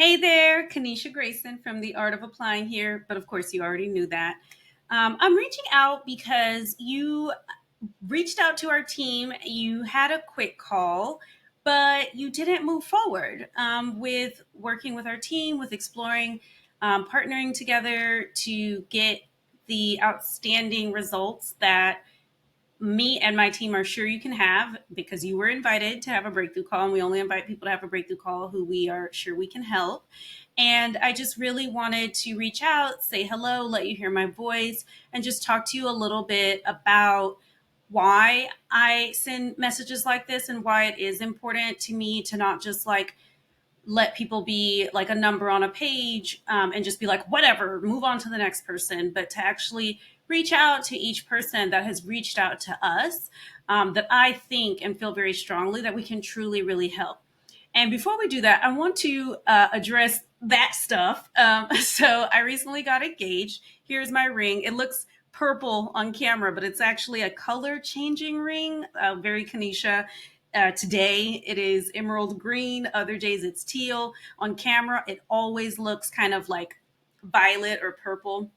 Hey there, Kaneisha Grayson from The Art of Applying here, but of course you already knew that. I'm reaching out because you reached out to our team. You had a quick call, but you didn't move forward with working with our team, with exploring partnering together to get the outstanding results that me and my team are sure you can have because you were invited to have a breakthrough call, and we only invite people to have a breakthrough call who we are sure we can help. And I just really wanted to reach out, say hello, let you hear my voice, and just talk to you a little bit about why I send messages like this and why it is important to me to not just like let people be like a number on a page and just be like, whatever, move on to the next person, but to actually reach out to each person that has reached out to us that I think and feel very strongly that we can truly, really help. And before we do that, I want to address that stuff. So I recently got engaged. Here's my ring. It looks purple on camera, but it's actually a color changing ring, very Kaneisha. Today it is emerald green. Other days it's teal. On camera, it always looks kind of like violet or purple.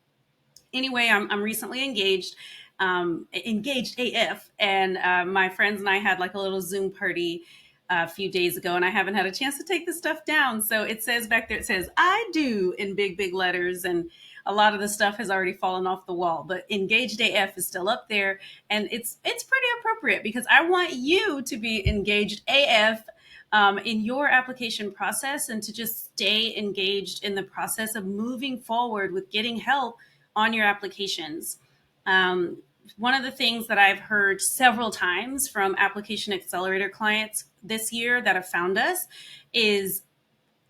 Anyway, I'm recently engaged, engaged AF, and my friends and I had like a little Zoom party a few days ago, and I haven't had a chance to take the stuff down. So it says back there, it says "I do" in big, big letters, and a lot of the stuff has already fallen off the wall. But engaged AF is still up there, and it's pretty appropriate because I want you to be engaged AF in your application process and to just stay engaged in the process of moving forward with getting help on your applications. One of the things that I've heard several times from application accelerator clients this year that have found us is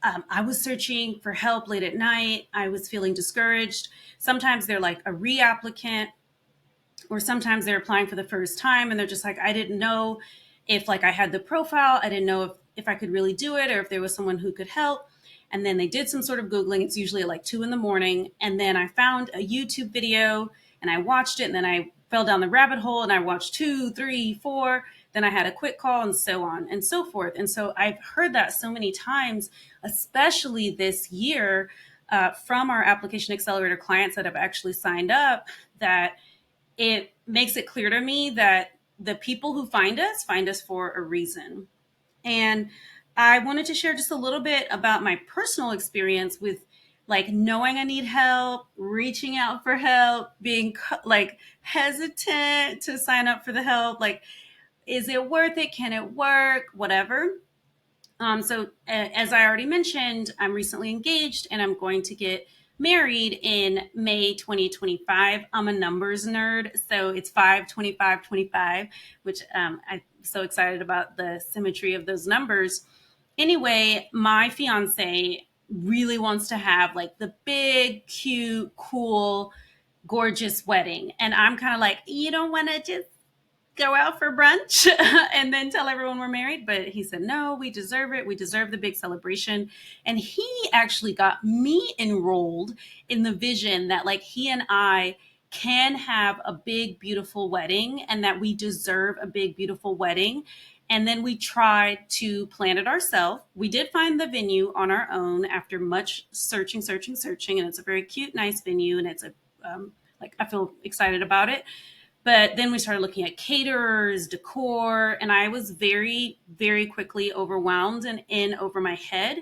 I was searching for help late at night. I was feeling discouraged. Sometimes they're like a reapplicant, or sometimes they're applying for the first time and they're just like, I didn't know if like I had the profile. I didn't know if I could really do it or if there was someone who could help. And then they did some sort of Googling. It's usually at like 2 a.m. And then I found a YouTube video and I watched it. And then I fell down the rabbit hole and I watched two, three, four. Then I had a quick call and so on and so forth. And so I've heard that so many times, especially this year, from our application accelerator clients that have actually signed up, that it makes it clear to me that the people who find us for a reason. And I wanted to share just a little bit about my personal experience with like knowing I need help, reaching out for help, being like hesitant to sign up for the help. Like, is it worth it? Can it work? Whatever. As I already mentioned, I'm recently engaged and I'm going to get married in May 2025. I'm a numbers nerd, so it's 5/25/25, which I'm so excited about the symmetry of those numbers. Anyway, my fiance really wants to have like the big, cute, cool, gorgeous wedding. And I'm kind of like, you don't want to just go out for brunch and then tell everyone we're married. But he said, no, we deserve it. We deserve the big celebration. And he actually got me enrolled in the vision that like he and I can have a big, beautiful wedding and that we deserve a big, beautiful wedding. And then we tried to plan it ourselves. We did find the venue on our own after much searching. And it's a very cute, nice venue. And it's like, I feel excited about it. But then we started looking at caterers, decor, and I was very, very quickly overwhelmed and in over my head.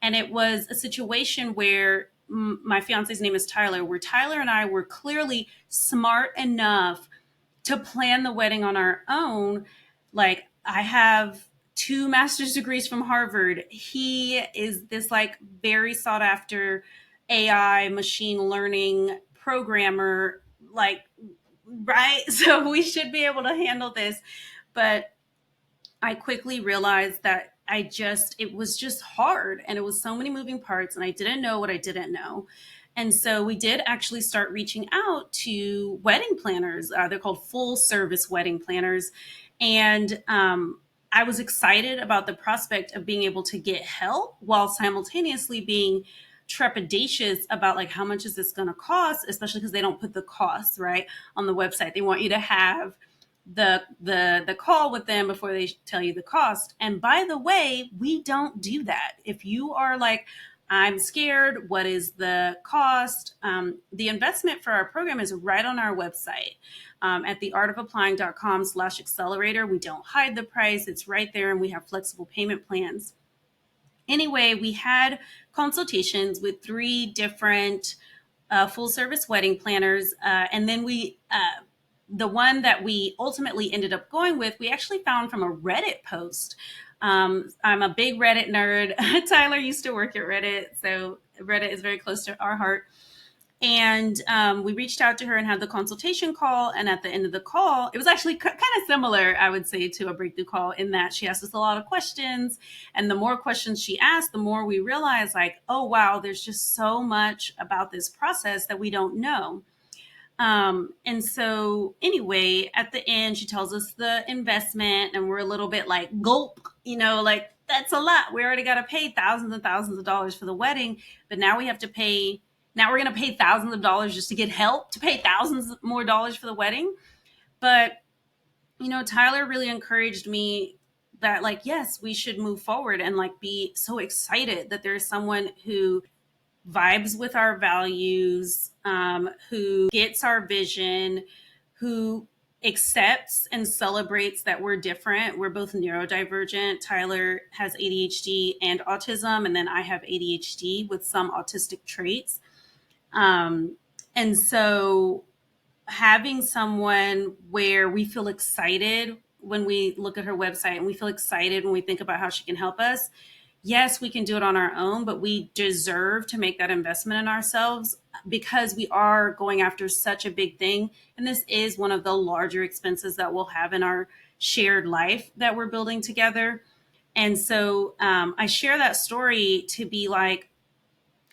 And it was a situation where my fiance's name is Tyler, where Tyler and I were clearly smart enough to plan the wedding on our own. Like, I have two master's degrees from Harvard. He is this like very sought after AI machine learning programmer, like, right? So we should be able to handle this. But I quickly realized that it was just hard and it was so many moving parts and I didn't know what I didn't know. And so we did actually start reaching out to wedding planners. They're called full service wedding planners. And I was excited about the prospect of being able to get help while simultaneously being trepidatious about like how much is this going to cost, especially because they don't put the costs right on the website. They want you to have the call with them before they tell you the cost. And by the way, we don't do that. If you are like I'm scared. What is the cost? The investment for our program is right on our website at theartofapplying.com/accelerator. We don't hide the price. It's right there, and we have flexible payment plans. Anyway, we had consultations with 3 different full service wedding planners. And then the one that we ultimately ended up going with, we actually found from a Reddit post. I'm a big Reddit nerd. Tyler used to work at Reddit, so Reddit is very close to our heart. And we reached out to her and had the consultation call. And at the end of the call, it was actually kind of similar, I would say, to a breakthrough call in that she asked us a lot of questions. And the more questions she asked, the more we realized, like, oh, wow, there's just so much about this process that we don't know. And so, anyway, at the end, she tells us the investment, and we're a little bit like, gulp, like, that's a lot. We already got to pay thousands and thousands of dollars for the wedding, but now we have to pay. Now we're going to pay thousands of dollars just to get help to pay thousands more dollars for the wedding. But, Tyler really encouraged me that, like, yes, we should move forward and like be so excited that there's someone who vibes with our values, who gets our vision, who accepts and celebrates that we're different. We're both neurodivergent. Tyler has ADHD and autism, and then I have ADHD with some autistic traits. And so having someone where we feel excited when we look at her website and we feel excited when we think about how she can help us. Yes, we can do it on our own, but we deserve to make that investment in ourselves because we are going after such a big thing. And this is one of the larger expenses that we'll have in our shared life that we're building together. And so I share that story to be like,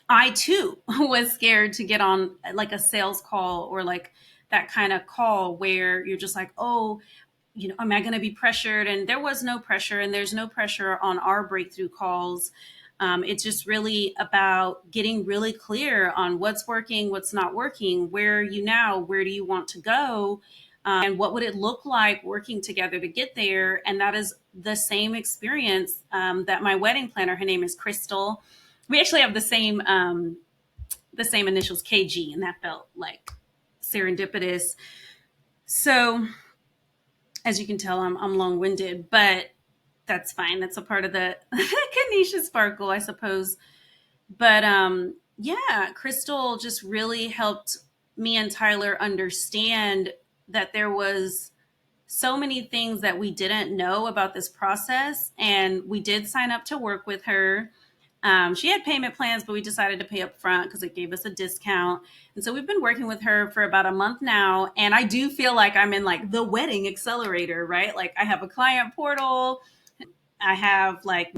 I too was scared to get on like a sales call or like that kind of call where you're just like, oh, am I going to be pressured? And there was no pressure, and there's no pressure on our breakthrough calls. It's just really about getting really clear on what's working, what's not working, where are you now, where do you want to go, and what would it look like working together to get there. And that is the same experience that my wedding planner, her name is Crystal. We actually have the same initials, KG, and that felt like serendipitous. So as you can tell, I'm long-winded, but that's fine. That's a part of the Kaneisha sparkle, I suppose. But yeah, Crystal just really helped me and Tyler understand that there was so many things that we didn't know about this process. And we did sign up to work with her. She had payment plans, but we decided to pay up front because it gave us a discount. And so we've been working with her for about a month now. And I do feel like I'm in like the wedding accelerator, right? Like I have a client portal. I have like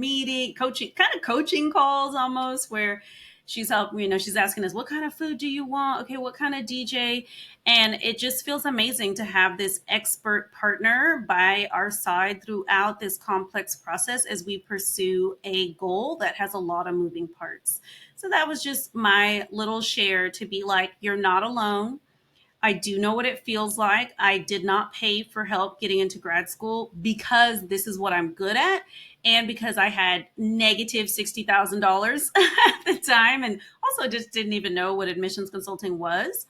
coaching calls almost where she's helping, she's asking us, what kind of food do you want? Okay, what kind of DJ? And it just feels amazing to have this expert partner by our side throughout this complex process as we pursue a goal that has a lot of moving parts. So that was just my little share to be like, you're not alone. I do know what it feels like. I did not pay for help getting into grad school because this is what I'm good at and because I had negative $60,000 at the time and also just didn't even know what admissions consulting was.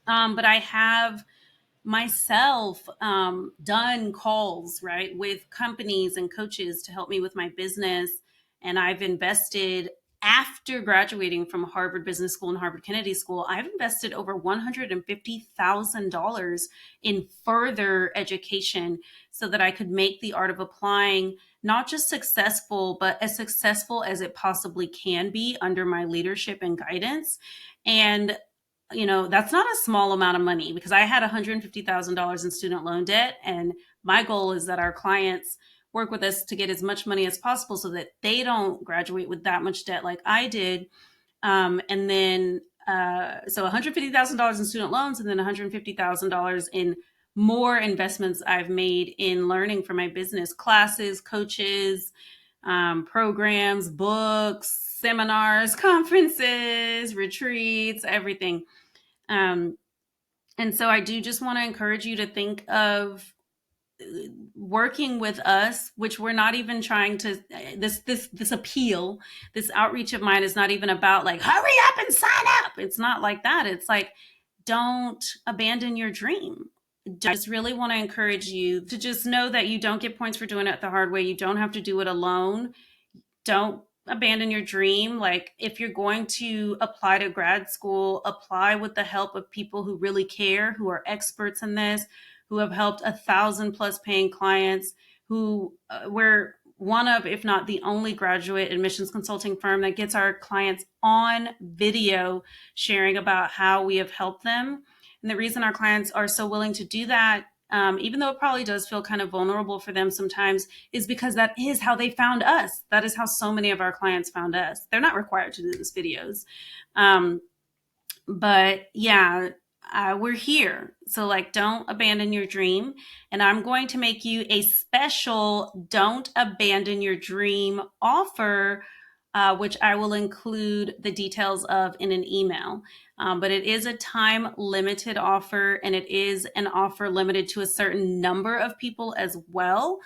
But I have myself done calls, right, with companies and coaches to help me with my business. And I've invested after graduating from Harvard Business School and Harvard Kennedy School, I've invested over $150,000 in further education so that I could make the art of applying not just successful, but as successful as it possibly can be under my leadership and guidance. And that's not a small amount of money because I had $150,000 in student loan debt. And my goal is that our clients work with us to get as much money as possible so that they don't graduate with that much debt like I did. And then, so $150,000 in student loans and then $150,000 in more investments I've made in learning for my business, classes, coaches, programs, books, seminars, conferences, retreats, everything. And so I do just want to encourage you to think of working with us, which we're not even trying to, this appeal, this outreach of mine is not even about like, hurry up and sign up. It's not like that. It's like, don't abandon your dream. I just really want to encourage you to just know that you don't get points for doing it the hard way. You don't have to do it alone. Don't abandon your dream. Like, if you're going to apply to grad school, apply with the help of people who really care, who are experts in this, who have helped 1,000+ paying clients, who we're one of, if not the only graduate admissions consulting firm that gets our clients on video sharing about how we have helped them. And the reason our clients are so willing to do that, even though it probably does feel kind of vulnerable for them sometimes, is because that is how they found us. That is how so many of our clients found us. They're not required to do these videos. But yeah, we're here. So like, don't abandon your dream. And I'm going to make you a special don't abandon your dream offer, which I will include the details of in an email. But it is a time limited offer, and it is an offer limited to a certain number of people as well,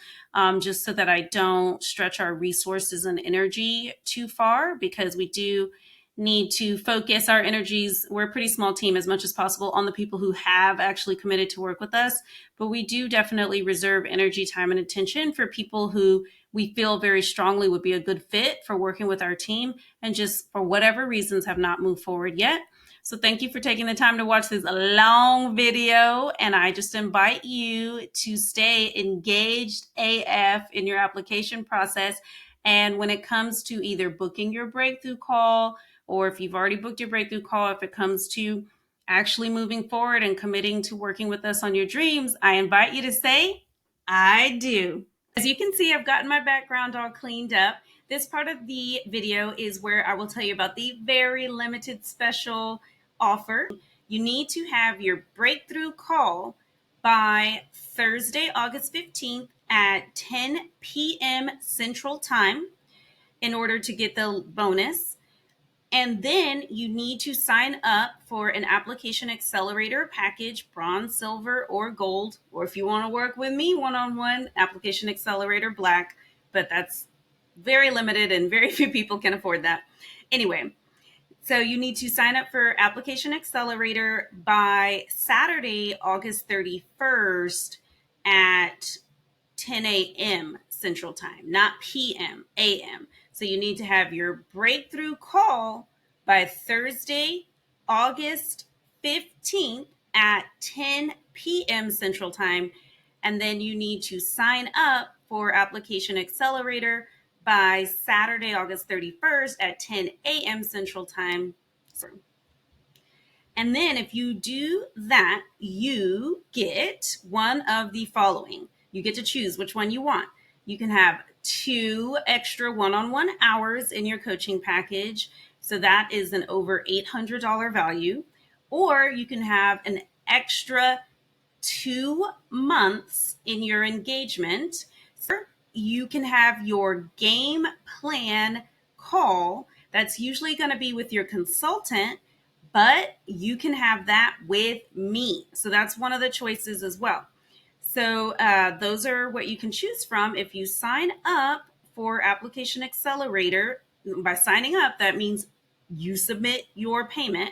just so that I don't stretch our resources and energy too far, because we do need to focus our energies. We're a pretty small team, as much as possible, on the people who have actually committed to work with us. But we do definitely reserve energy, time, and attention for people who we feel very strongly would be a good fit for working with our team, and just for whatever reasons have not moved forward yet. So thank you for taking the time to watch this long video. And I just invite you to stay engaged AF in your application process. And when it comes to either booking your breakthrough call, or if you've already booked your breakthrough call, if it comes to actually moving forward and committing to working with us on your dreams, I invite you to say, I do. As you can see, I've gotten my background all cleaned up. This part of the video is where I will tell you about the very limited special offer. You need to have your breakthrough call by Thursday, August 15th at 10 p.m. Central Time in order to get the bonus. And then you need to sign up for an application accelerator package, bronze, silver, or gold. Or if you want to work with me one-on-one, application accelerator black. But that's very limited and very few people can afford that. Anyway, so you need to sign up for application accelerator by Saturday, August 31st at 10 a.m. Central Time, not p.m., a.m. So you need to have your breakthrough call by Thursday, August 15th at 10 p.m. Central Time. And then you need to sign up for application accelerator by Saturday, August 31st at 10 a.m. Central Time. And then if you do that, you get one of the following. You get to choose which one you want. You can have 2 extra one-on-one hours in your coaching package. So that is an over $800 value. Or you can have an extra 2 months in your engagement. So you can have your game plan call. That's usually going to be with your consultant, but you can have that with me. So that's one of the choices as well. So those are what you can choose from if you sign up for Application Accelerator. By signing up, that means you submit your payment.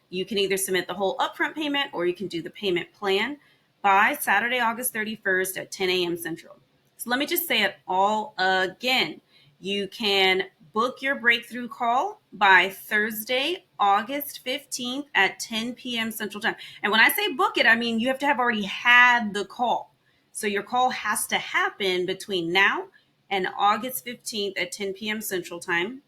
You can either submit the whole upfront payment, or you can do the payment plan by Saturday, August 31st at 10 a.m. Central. So let me just say it all again. You can book your breakthrough call by Thursday, August 15th at 10 p.m. Central Time. And when I say book it, I mean you have to have already had the call. So your call has to happen between now and August 15th at 10 p.m. Central Time.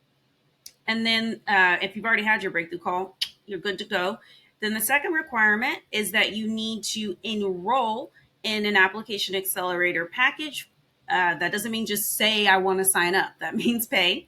And then if you've already had your breakthrough call, you're good to go. Then the second requirement is that you need to enroll in an application accelerator package. That doesn't mean just say, I want to sign up. That means pay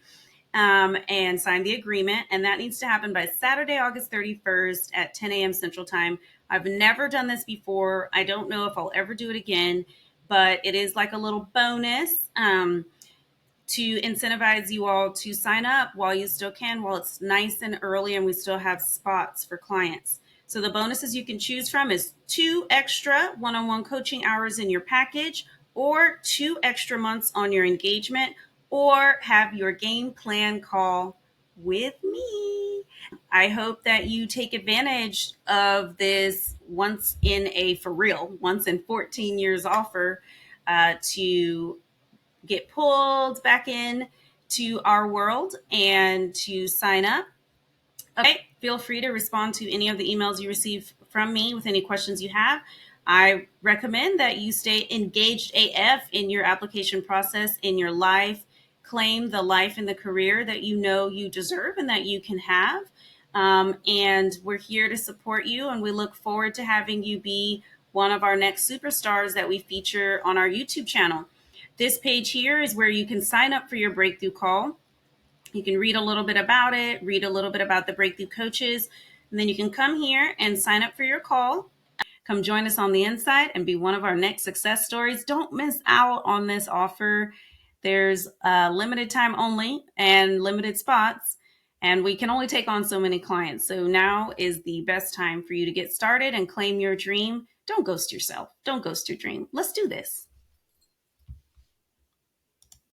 and sign the agreement. And that needs to happen by Saturday, August 31st at 10 a.m. Central Time. I've never done this before. I don't know if I'll ever do it again, but it is like a little bonus to incentivize you all to sign up while you still can, while it's nice and early and we still have spots for clients. So the bonuses you can choose from is 2 extra one-on-one coaching hours in your package, or 2 extra months on your engagement, or have your game plan call with me. I hope that you take advantage of this once in 14 years offer to get pulled back in to our world and to sign up. Okay, feel free to respond to any of the emails you receive from me with any questions you have. I recommend that you stay engaged AF in your application process, in your life. Claim the life and the career that you know you deserve and that you can have. And we're here to support you, and we look forward to having you be one of our next superstars that we feature on our YouTube channel. This page here is where you can sign up for your breakthrough call. You can read a little bit about it, read a little bit about the breakthrough coaches, and then you can come here and sign up for your call. Come join us on the inside and be one of our next success stories. Don't miss out on this offer. There's limited time only and limited spots, and we can only take on so many clients. So now is the best time for you to get started and claim your dream. Don't ghost yourself. Don't ghost your dream. Let's do this.